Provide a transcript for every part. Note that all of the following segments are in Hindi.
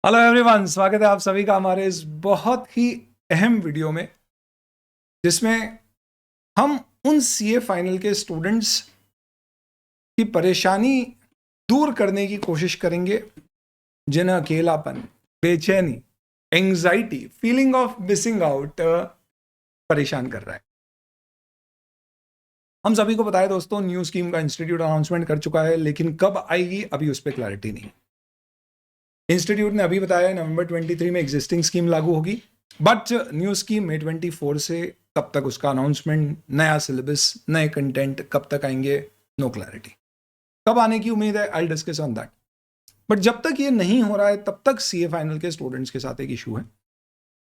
हेलो एवरीवन, स्वागत है आप सभी का हमारे इस बहुत ही अहम वीडियो में, जिसमें हम उन सीए फाइनल के स्टूडेंट्स की परेशानी दूर करने की कोशिश करेंगे जिन्हें अकेलापन, बेचैनी, anxiety, feeling of missing out परेशान कर रहा है। हम सभी को पता है दोस्तों, न्यू स्कीम का इंस्टीट्यूट अनाउंसमेंट कर चुका है, लेकिन कब आएगी अभी उस पर क्लैरिटी नहीं। इंस्टीट्यूट ने अभी बताया नवंबर 23 में एग्जिस्टिंग स्कीम लागू होगी, बट न्यू स्कीम में 24 से कब तक उसका अनाउंसमेंट, नया सिलेबस, नए कंटेंट कब तक आएंगे, नो क्लैरिटी। कब आने की उम्मीद है, I discuss on that. But जब तक ये नहीं हो रहा है तब तक सीए फाइनल के स्टूडेंट्स के साथ एक इशू है।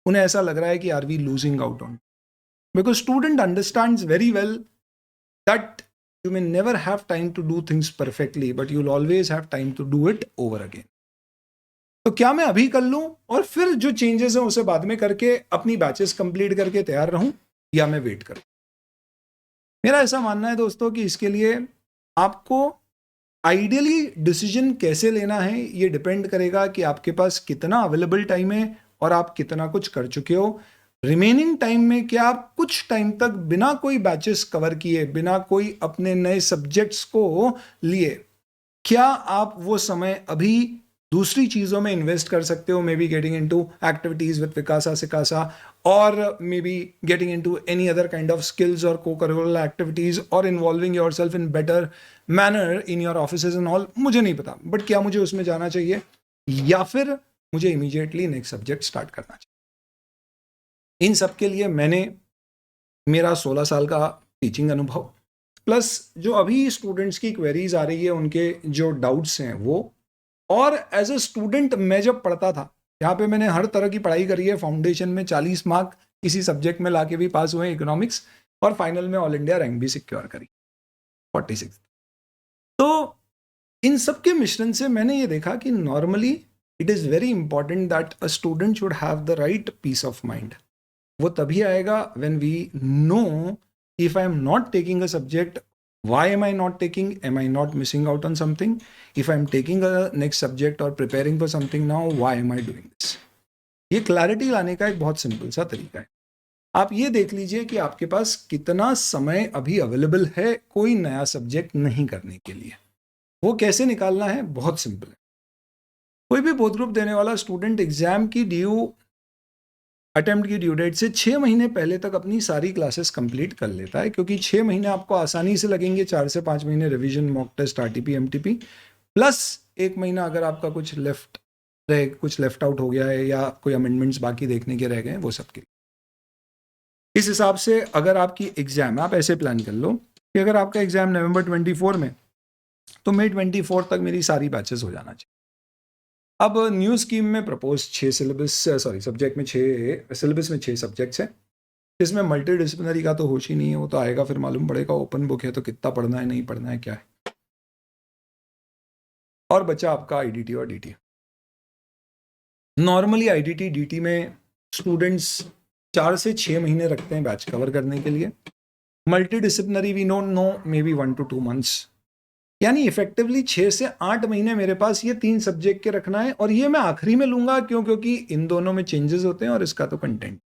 उन्हें ऐसा लग रहा है कि are we losing out on, because student understands very well that you may never have time to do things perfectly, but you'll always have time to do it over again. तो क्या मैं अभी कर लूं और फिर जो चेंजेस हैं उसे बाद में करके अपनी बैचेस कंप्लीट करके तैयार रहूं, या मैं वेट करूं? मेरा ऐसा मानना है दोस्तों कि इसके लिए आपको आइडियली डिसीजन कैसे लेना है ये डिपेंड करेगा कि आपके पास कितना अवेलेबल टाइम है और आप कितना कुछ कर चुके हो। रिमेनिंग टाइम में क्या आप कुछ टाइम तक बिना कोई बैचेस कवर किए, बिना कोई अपने नए सब्जेक्ट्स को लिए, क्या आप वो समय अभी दूसरी चीजों में इन्वेस्ट कर सकते हो? May be getting into activities with विकासा सिकासा, और may be getting into any other kind of skills और को करिकुलर एक्टिविटीज, और involving yourself in better manner in your offices and all. मुझे नहीं पता, बट क्या मुझे उसमें जाना चाहिए या फिर मुझे इमीडिएटली नेक्स्ट सब्जेक्ट स्टार्ट करना चाहिए? इन सब के लिए मैंने मेरा 16 साल का टीचिंग अनुभव, प्लस जो अभी स्टूडेंट्स की क्वेरीज आ रही है, उनके जो डाउट्स हैं वो, और एज ए स्टूडेंट मैं जब पढ़ता था, यहाँ पे मैंने हर तरह की पढ़ाई करी है। फाउंडेशन में 40 मार्क किसी सब्जेक्ट में लाके भी पास हुए, इकोनॉमिक्स, और फाइनल में ऑल इंडिया रैंक भी सिक्योर करी, 46। तो इन सब के मिश्रण से मैंने ये देखा कि normally it is very important that a student should have the right piece of mind. वो तभी आएगा when we know if I am not taking a subject, why am I not taking? Am I not missing out on something? If I am taking a next subject or preparing for something now, why am I doing this? ये क्लैरिटी लाने का एक बहुत सिंपल सा तरीका है। आप ये देख लीजिए कि आपके पास कितना समय अभी अवेलेबल है कोई नया सब्जेक्ट नहीं करने के लिए। वो कैसे निकालना है? बहुत सिंपल है। कोई भी बोध ग्रुप देने वाला स्टूडेंट एग्जाम की ड्यू अटेम्प्ट की ड्यू डेट से 6 महीने पहले तक अपनी सारी क्लासेस कंप्लीट कर लेता है, क्योंकि 6 महीने आपको आसानी से लगेंगे। 4 से 5 महीने revision, mock test, RTP, MTP, plus 1 महीना अगर आपका कुछ लेफ्ट आउट हो गया है या कोई अमेंडमेंट्स बाकी देखने के रह गए, वो सब के। इस हिसाब से अगर आपकी एग्जाम, आप ऐसे प्लान कर लो कि अगर आपका एग्जाम नवंबर 24 में, तो मई 24 तक मेरी सारी बैचेस हो जाना चाहिए। अब न्यू स्कीम में प्रपोज 6 सब्जेक्ट में 6 सिलेबस में 6 सब्जेक्ट्स हैं, इसमें मल्टी डिसिप्लिनरी का तो होश ही नहीं है। वो तो आएगा फिर मालूम पड़ेगा, ओपन बुक है तो कितना पढ़ना है, नहीं पढ़ना है, क्या है। और बचा आपका आईडीटी और डीटी। नॉर्मली आईडीटी डीटी में स्टूडेंट्स 4 से 6 महीने रखते हैं बैच कवर करने के लिए। Multi disciplinary we don't know, maybe 1 to 2 months, यानी इफेक्टिवली 6 से 8 महीने मेरे पास ये 3 सब्जेक्ट के रखना है। और ये मैं आखिरी में लूंगा, क्यों? क्योंकि इन दोनों में चेंजेस होते हैं और इसका तो कंटेंट।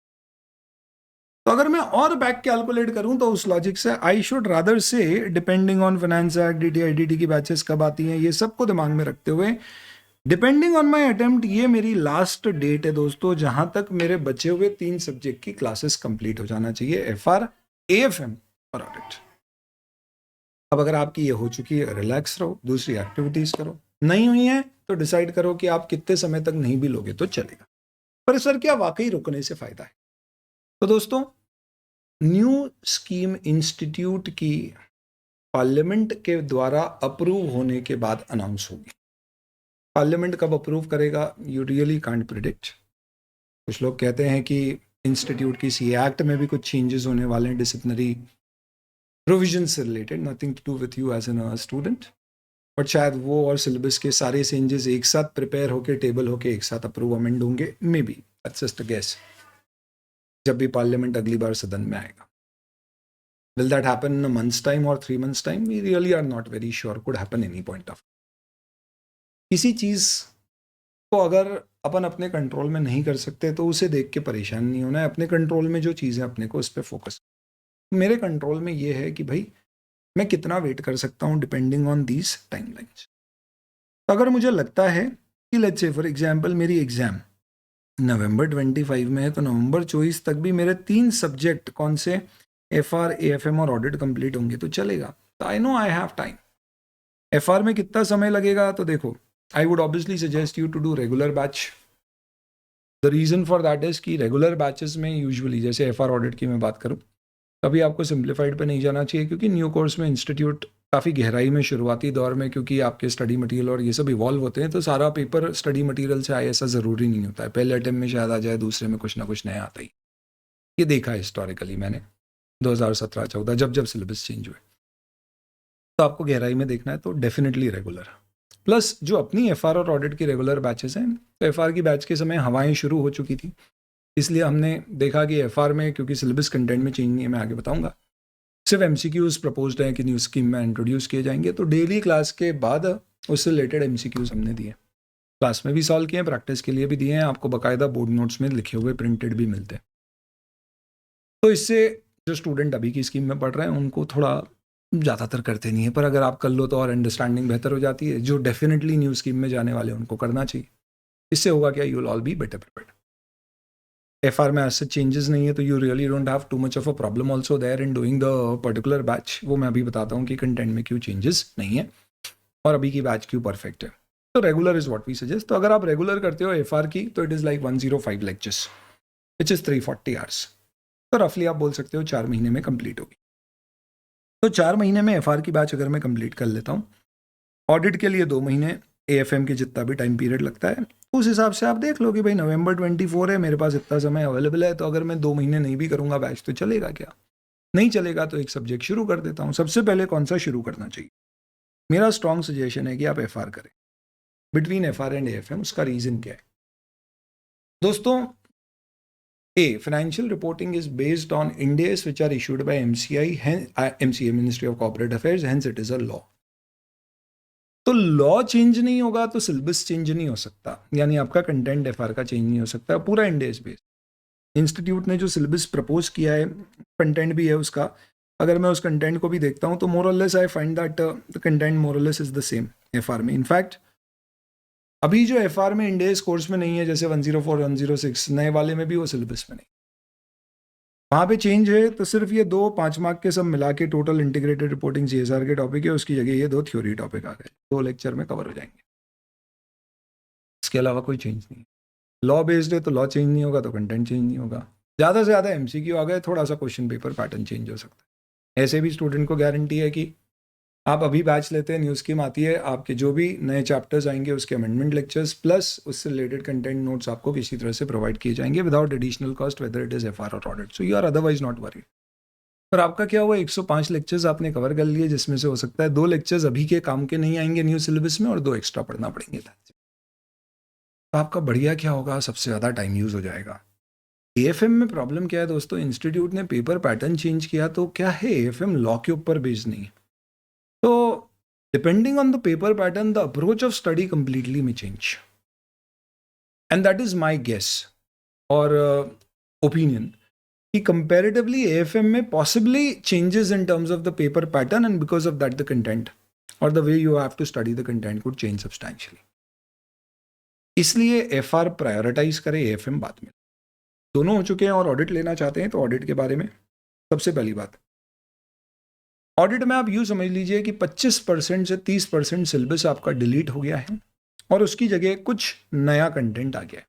तो अगर मैं और बैक कैलकुलेट करूं तो उस लॉजिक से I should rather say, depending on finance act, DT, IDT की बैचेस कब आती हैं, ये सबको दिमाग में रखते हुए, डिपेंडिंग ऑन माय अटेम्प्ट, ये मेरी लास्ट डेट है दोस्तों, जहां तक मेरे बचे हुए 3 सब्जेक्ट की क्लासेस कंप्लीट हो जाना चाहिए, एफआर, एएफएम और ऑडिट। अब अगर आपकी ये हो चुकी है, रिलैक्स रहो, दूसरी एक्टिविटीज करो। नहीं हुई है तो डिसाइड करो कि आप कितने समय तक नहीं भी लोगे तो चलेगा, पर सर क्या वाकई रुकने से फायदा है? तो दोस्तों, न्यू स्कीम इंस्टीट्यूट की पार्लियामेंट के द्वारा अप्रूव होने के बाद अनाउंस होगी। पार्लियामेंट कब अप्रूव करेगा, यू रियली कांट प्रिडिक्ट। कुछ लोग कहते हैं कि इंस्टीट्यूट की सी एक्ट में भी कुछ चेंजेस होने वाले हैं, डिसिप्लिनरी प्रोविजन से related, nothing to do with you as an student. But शायद वो और सिलेबस के सारे चेंजेस एक साथ प्रिपेयर होके, टेबल होके एक साथ अप्रूव अमेंड होंगे, maybe, that's just a guess, जब भी पार्लियामेंट अगली बार सदन में आएगा। Will that happen in a month's time or 3 months' time? We really are not very sure. Could happen any point of. किसी चीज तो अगर अपन अपने कंट्रोल में नहीं कर सकते तो उसे देख के परेशान नहीं होना है, अपने कंट्रोल में जो चीज़ें अपने को उस पर फोकस। मेरे कंट्रोल में ये है कि भाई मैं कितना वेट कर सकता हूँ डिपेंडिंग ऑन दीज टाइमलाइंस। तो अगर मुझे लगता है कि लेट्स से फॉर एग्जांपल मेरी एग्जाम नवंबर 25 में है, तो नवंबर 24 तक भी मेरे 3 सब्जेक्ट कौन से, FR, AFM और ऑडिट कंप्लीट होंगे तो चलेगा। तो I know I have time. FR में कितना समय लगेगा, तो देखो I would obviously suggest you to do regular batch. The reason for that is कि रेगुलर बैचेस में यूजुअली, जैसे FR ऑडिट की मैं बात करूँ, कभी आपको सिंप्लीफाइड पे नहीं जाना चाहिए, क्योंकि न्यू कोर्स में इंस्टीट्यूट काफ़ी गहराई में शुरुआती दौर में, क्योंकि आपके स्टडी मटेरियल और ये सब इवॉल्व होते हैं, तो सारा पेपर स्टडी मटेरियल से आए ऐसा ज़रूरी नहीं होता है। पहले अटेम्प्ट में शायद आ जाए, दूसरे में कुछ ना कुछ नया आता ही। ये देखा है हिस्टोरिकली मैंने 2017-14 जब जब सिलेबस चेंज हुए। तो आपको गहराई में देखना है तो डेफिनेटली रेगुलर। प्लस जो अपनी FR और ऑडिट की रेगुलर बैचेस हैं, तो FR की बैच के समय हवाएं शुरू हो चुकी थी, इसलिए हमने देखा कि FR में, क्योंकि सिलेबस कंटेंट में चेंज नहीं है, मैं आगे बताऊंगा, सिर्फ MCQs प्रपोज्ड हैं कि न्यू स्कीम में इंट्रोड्यूस किए जाएंगे। तो डेली क्लास के बाद उससे रिलेटेड MCQs हमने दिए, क्लास में भी सॉल्व किए हैं, प्रैक्टिस के लिए भी दिए हैं, आपको बाकायदा बोर्ड नोट्स में लिखे हुए प्रिंटेड भी मिलते हैं। तो इससे जो स्टूडेंट अभी की स्कीम में पढ़ रहे हैं उनको थोड़ा, ज़्यादातर करते नहीं है, पर अगर आप कर लो तो और अंडरस्टैंडिंग बेहतर हो जाती है। जो डेफिनेटली न्यू स्कीम में जाने वाले उनको करना चाहिए। इससे होगा क्या, you will all be better prepared. FR में ऐसे चेंजेस नहीं है, तो you really don't have too much of a problem also there in doing the particular batch. वो मैं अभी बताता हूँ कि कंटेंट में क्यों चेंजेस नहीं है और अभी की बैच क्यों परफेक्ट है। तो regular is what we suggest. तो अगर आप रेगुलर करते हो FR की, तो it is like 105 lectures which is 340 hours. तो रफली आप बोल सकते हो 4 महीने में कंप्लीट होगी। तो 4 महीने में FR की बैच अगर मैं कंप्लीट कर लेता हूँ, ऑडिट के लिए 2 महीने, AFM के जितना भी टाइम पीरियड लगता है, उस हिसाब से आप देख लो कि भाई नवंबर 24 है, मेरे पास इतना समय अवेलेबल है, तो अगर मैं 2 महीने नहीं भी करूंगा बैच तो चलेगा क्या? नहीं चलेगा तो एक सब्जेक्ट शुरू कर देता हूँ। सबसे पहले कौन सा शुरू करना चाहिए? मेरा स्ट्रॉन्ग सजेशन है कि आप FR करें, बिटवीन FR एंड AFM। उसका रीज़न क्या है दोस्तों? Financial reporting is based on Ind AS which are issued by MCA, Ministry of Corporate Affairs, hence it is a law. तो लॉ चेंज नहीं होगा तो सिलेबस चेंज नहीं हो सकता, यानी आपका कंटेंट FR का चेंज नहीं हो सकता। पूरा Ind AS बेस्ड इंस्टीट्यूट ने जो सिलेबस प्रपोज किया है, कंटेंट भी है उसका, अगर मैं उस कंटेंट को भी देखता हूँ तो more or less I find that the content more or less is the same FR में। इनफैक्ट अभी जो FR में Ind AS कोर्स में नहीं है, जैसे 104, 106 नए वाले में भी वो सिलेबस में नहीं, वहाँ पे चेंज है। तो सिर्फ ये 2 5 मार्क के सब मिला के टोटल इंटीग्रेटेड रिपोर्टिंग CSR के टॉपिक है, उसकी जगह ये 2 थ्योरी टॉपिक आ गए, 2 लेक्चर में कवर हो जाएंगे। इसके अलावा कोई चेंज नहीं है। लॉ बेस्ड है तो लॉ चेंज नहीं होगा तो कंटेंट चेंज नहीं होगा। ज़्यादा से ज़्यादा MCQ आ गए, थोड़ा सा क्वेश्चन पेपर पैटर्न चेंज हो सकता है। ऐसे भी स्टूडेंट को गारंटी है कि आप अभी बैच लेते हैं, न्यू स्कीम आती है, आपके जो भी नए चैप्टर्स आएंगे उसके अमेंडमेंट लेक्चर्स प्लस उससे रिलेटेड कंटेंट नोट्स आपको किसी तरह से प्रोवाइड किए जाएंगे without additional cost, whether it is FR और audit. So you are otherwise not worried. पर आपका क्या हुआ, 105 लेक्चर्स आपने कवर कर लिए, जिसमें से हो सकता है 2 लेक्चर्स अभी के काम के नहीं आएंगे न्यू सिलेबस में और 2 एक्स्ट्रा पढ़ना पड़ेंगे। तो आपका बढ़िया क्या होगा, सबसे ज़्यादा टाइम यूज़ हो जाएगा। AFM में प्रॉब्लम क्या है दोस्तों, इंस्टीट्यूट ने पेपर पैटर्न चेंज किया, तो क्या है AFM लॉ के ऊपर बेस्ड नहीं, तो depending on the paper pattern the approach of study completely में change, and that is my guess or opinion कि कंपैरेटिवली AFM में possibly changes in terms of the paper pattern and because of that the content or the way you have to study the content could change substantially. इसलिए FR प्रायोरिटाइज करे, AFM बाद में। दोनों हो चुके हैं और ऑडिट लेना चाहते हैं तो ऑडिट के बारे में सबसे पहली बात, ऑडिट में आप यूँ समझ लीजिए कि 25% से 30% सिलेबस आपका डिलीट हो गया है और उसकी जगह कुछ नया कंटेंट आ गया है।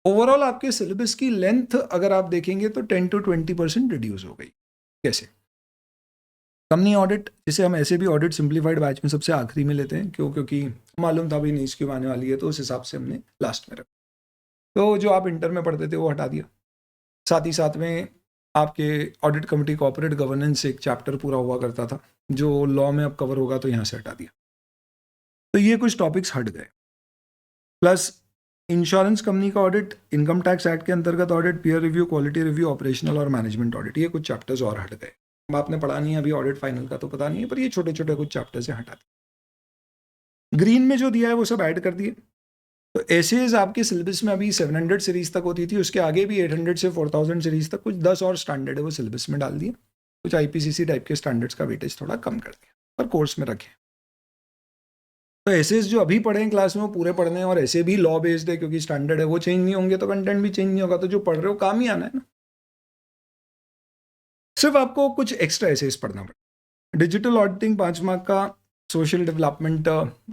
ओवरऑल आपके सिलेबस की लेंथ अगर आप देखेंगे तो 10 to 20% रिड्यूस हो गई। कैसे? कंपनी ऑडिट, जिसे हम ऐसे भी ऑडिट सिंप्लीफाइड बैच में सबसे आखिरी में लेते हैं, क्योंकि मालूम था भी नहीं इसकी आने वाली है, तो उस हिसाब से हमने लास्ट में रखा। तो जो आप इंटर में पढ़ते थे वो हटा दिया, साथ ही साथ में आपके ऑडिट कमिटी कॉर्पोरेट गवर्नेंस एक चैप्टर पूरा हुआ करता था जो लॉ में अब कवर होगा, तो यहाँ से हटा दिया। तो ये कुछ टॉपिक्स हट गए। प्लस इंश्योरेंस कंपनी का ऑडिट, इनकम टैक्स एक्ट के अंतर्गत audit, peer review, quality review, operational और मैनेजमेंट ऑडिट, ये कुछ चैप्टर्स और हट गए। आपने पढ़ा नहीं है अभी ऑडिट फाइनल का तो पता नहीं है, पर ये छोटे छोटे कुछ चैप्टर्स से हटा दिए। ग्रीन में जो दिया है वो सब ऐड कर दिए। तो एसेज आपके सिलेबस में अभी 700 सीरीज तक होती थी, उसके आगे भी 800 से 4000 सीरीज तक कुछ 10 और स्टैंडर्ड है वो सिलेबस में डाल दिए, कुछ आईपीसीसी टाइप के स्टैंडर्ड्स का वेटेज थोड़ा कम कर दिया और कोर्स में रखे। तो एसेज जो अभी पढ़े हैं क्लास में वो पूरे पढ़ने हैं, और ऐसे भी लॉ बेस्ड है क्योंकि स्टैंडर्ड है, वो चेंज नहीं होंगे तो कंटेंट भी चेंज नहीं होगा, तो जो पढ़ रहे हो काम ही आना है ना। सिर्फ आपको कुछ एक्स्ट्रा एसेज पढ़ना पड़ेगा। डिजिटल ऑडिटिंग 5 मार्क का, social development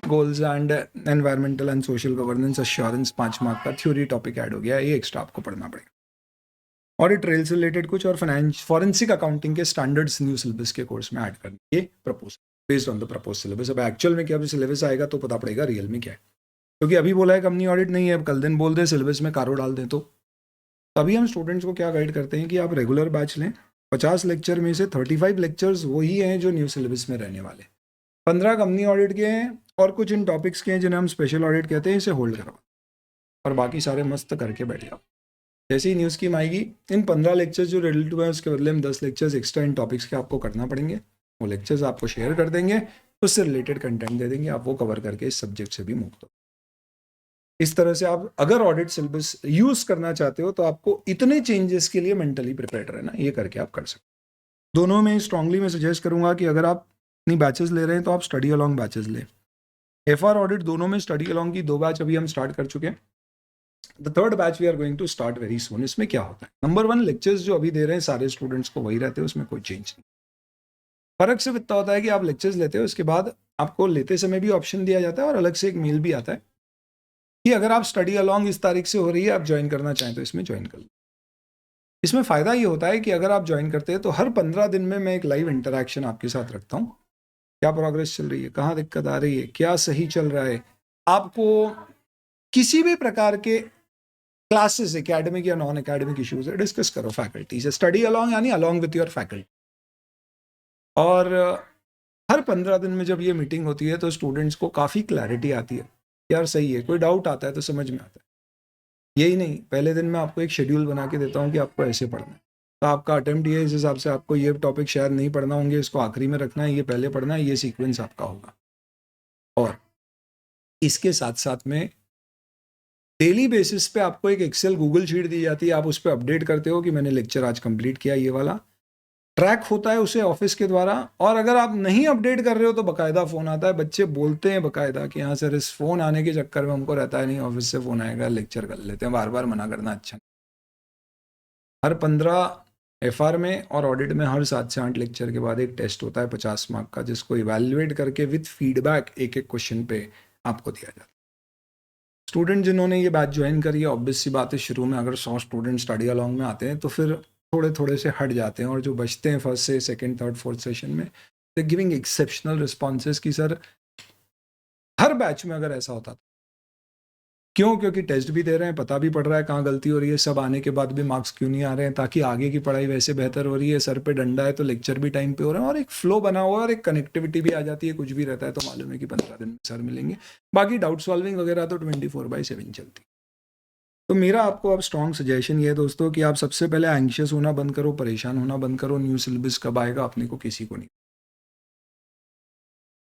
goals and environmental and social governance assurance 5 mark का थ्योरी टॉपिक ऐड हो गया, ये एक्स्ट्रा आपको पढ़ना पड़ेगा। ऑडिट ट्रेल से रिलेटेड कुछ और फॉरेंसिक अकाउंटिंग के स्टैंडर्ड्स न्यू सिलेबस के कोर्स में ऐड करने ये propose based on the propose syllabus. अब एक्चुअल में क्या सिलेबस आएगा तो पता पड़ेगा रियल में क्या है, क्योंकि अभी बोला है कंपनी ऑडिट नहीं है, अब कल दिन बोल दे सिलेबस में कारो डाल दें तो तभी हम स्टूडेंट्स को क्या गाइड करते हैं कि आप रेगुलर बैच लें। 50 लेक्चर में से 35 लेक्चर्स वही हैं जो न्यू सिलेबस में रहने वाले, 15 कंपनी ऑडिट के हैं और कुछ इन टॉपिक्स के हैं जिन्हें हम स्पेशल ऑडिट कहते हैं, इसे होल्ड करो और बाकी सारे मस्त करके बैठ जाओ। जैसे ही न्यूज़ स्कीम आएगी इन 15 लेक्चर्स जो रिलेटिव है उसके बदले में 10 लेक्चर्स एक्स्ट्रा इन टॉपिक्स के आपको करना पड़ेंगे, वो लेक्चर्स आपको शेयर कर देंगे, उससे रिलेटेड कंटेंट दे देंगे, आप वो कवर करके इस सब्जेक्ट से भी मुक्त हो। इस तरह से आप अगर ऑडिट सिलेबस यूज करना चाहते हो तो आपको इतने चेंजेस के लिए मेंटली प्रिपेयर्ड रहना, ये करके आप कर सकते। दोनों में स्ट्रांगली मैं सजेस्ट करूंगा कि अगर आप अपनी बैचेस ले रहे हैं तो आप स्टडी अलॉन्ग बैचेस लें। एफआर ऑडिट दोनों में स्टडी अलॉन्ग की 2 बैच अभी हम स्टार्ट कर चुके हैं, the third batch we are going to start very soon. इसमें क्या होता है, नंबर 1 लेक्चर्स जो अभी दे रहे हैं सारे स्टूडेंट्स को वही रहते हैं, उसमें कोई चेंज नहीं। फर्क सिर्फ इतना होता है कि आप लेक्चर्स लेते हो उसके बाद आपको लेते समय भी ऑप्शन दिया जाता है और अलग से एक मेल भी आता है कि अगर आप स्टडी अलॉन्ग इस तारीख से हो रही है, आप ज्वाइन करना चाहें तो इसमें ज्वाइन कर लो। इसमें फ़ायदा ये होता है कि अगर आप ज्वाइन करते हैं तो हर 15 दिन में मैं एक लाइव इंटरेक्शन आपके साथ रखता हूँ, क्या प्रोग्रेस चल रही है, कहाँ दिक्कत आ रही है, क्या सही चल रहा है। आपको किसी भी प्रकार के क्लासेस एकेडमिक या नॉन एकेडमिक इश्यूज है डिस्कस करो फैकल्टी से, स्टडी अलॉन्ग यानी अलॉन्ग विथ योर फैकल्टी। और हर 15 दिन में जब ये मीटिंग होती है तो स्टूडेंट्स को काफ़ी क्लैरिटी आती है, यार सही है, कोई डाउट आता है तो समझ में आता है। यही नहीं, पहले दिन मैं आपको एक शेड्यूल बना के देता हूँ कि आपको ऐसे पढ़ना है, तो आपका अटेम्प्ट ये इस हिसाब से आपको ये टॉपिक शायद नहीं पढ़ना होंगे, इसको आखिरी में रखना है, ये पहले पढ़ना है, ये सीक्वेंस आपका होगा। और इसके साथ साथ में डेली बेसिस पे आपको एक एक्सेल गूगल शीट दी जाती है, आप उस पर अपडेट करते हो कि मैंने लेक्चर आज कंप्लीट किया, ये वाला ट्रैक होता है उसे ऑफिस के द्वारा। और अगर आप नहीं अपडेट कर रहे हो तो बकायदा फ़ोन आता है, बच्चे बोलते हैं बकायदा कि हाँ सर इस फ़ोन आने के चक्कर में हमको रहता है नहीं ऑफिस से फ़ोन आएगा, लेक्चर कर लेते हैं, बार बार मना करना अच्छा नहीं। हर 15 एफआर में और ऑडिट में हर 7 से 8 लेक्चर के बाद एक टेस्ट होता है 50 मार्क का, जिसको इवेल्युएट करके विथ फीडबैक एक एक क्वेश्चन पे आपको दिया जाता है। स्टूडेंट जिन्होंने ये बैच ज्वाइन करी है, ऑब्वियस सी बात है शुरू में अगर 100 स्टूडेंट स्टडी अलॉन्ग में आते हैं तो फिर थोड़े थोड़े से हट जाते हैं, और जो बचते हैं फर्स्ट से सेकंड थर्ड फोर्थ सेशन में दे गिविंग एक्सेप्शनल रिस्पॉन्सेज कि सर हर बैच में अगर ऐसा होता था। क्यों? क्योंकि टेस्ट भी दे रहे हैं, पता भी पड़ रहा है कहाँ गलती हो रही है, सब आने के बाद भी मार्क्स क्यों नहीं आ रहे हैं, ताकि आगे की पढ़ाई वैसे बेहतर हो रही है, सर पे डंडा है तो लेक्चर भी टाइम पे हो रहे हैं, और एक फ्लो बना हुआ है और एक कनेक्टिविटी भी आ जाती है। कुछ भी रहता है तो मालूम है कि 15 दिन में सर मिलेंगे, बाकी डाउट सॉल्विंग वगैरह तो 24/7 चलती। तो मेरा आपको अब स्ट्रॉन्ग सजेशन ये है दोस्तों कि आप सबसे पहले एंग्शियस होना बंद करो, परेशान होना बंद करो, न्यू सिलेबस कब आएगा अपने को किसी को नहीं।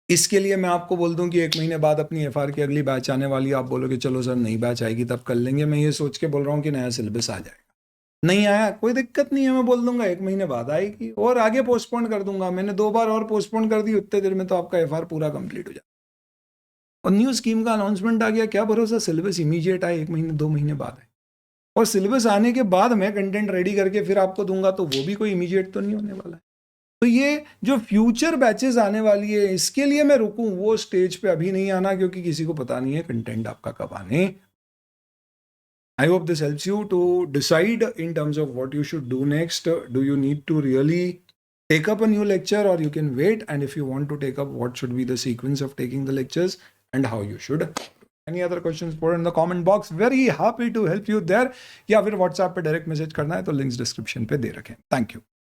इसके लिए मैं आपको बोल दूं कि 1 महीने बाद अपनी एफआर की अगली बैच आने वाली है, आप बोलोगे चलो सर नई बैच आएगी तब कर लेंगे, मैं ये सोच के बोल रहा हूँ कि नया सिलेबस आ जाएगा। नहीं आया कोई दिक्कत नहीं है, मैं बोल दूंगा 1 महीने बाद आएगी और आगे पोस्टपोन कर दूंगा। मैंने 2 बार और पोस्टपोन कर दी, उतने देर में तो आपका एफआर पूरा कंप्लीट हो जाए। और न्यू स्कीम का अनाउंसमेंट आ गया, क्या भरोसा सिलेबस इमीडिएट आए, 1 महीने 2 महीने बाद आए। और सिलेबस आने के बाद मैं कंटेंट रेडी करके फिर आपको दूंगा तो वो भी कोई इमीडिएट तो नहीं होने वाला है। तो ये जो फ्यूचर बैचेस आने वाली है इसके लिए मैं रुकूं, वो स्टेज पे अभी नहीं आना, क्योंकि किसी को पता नहीं है कंटेंट आपका कब आने। I hope this helps you to decide in terms of what you should do next. Do you need to really take up a new lecture, or you can wait, and if you want to take up, what should be the sequence of taking the lectures and how you should. Any other questions, put in the comment box, very happy to help you there, या फिर WhatsApp पे डायरेक्ट मैसेज करना है तो लिंक्स डिस्क्रिप्शन पे दे रखे हैं। Thank you.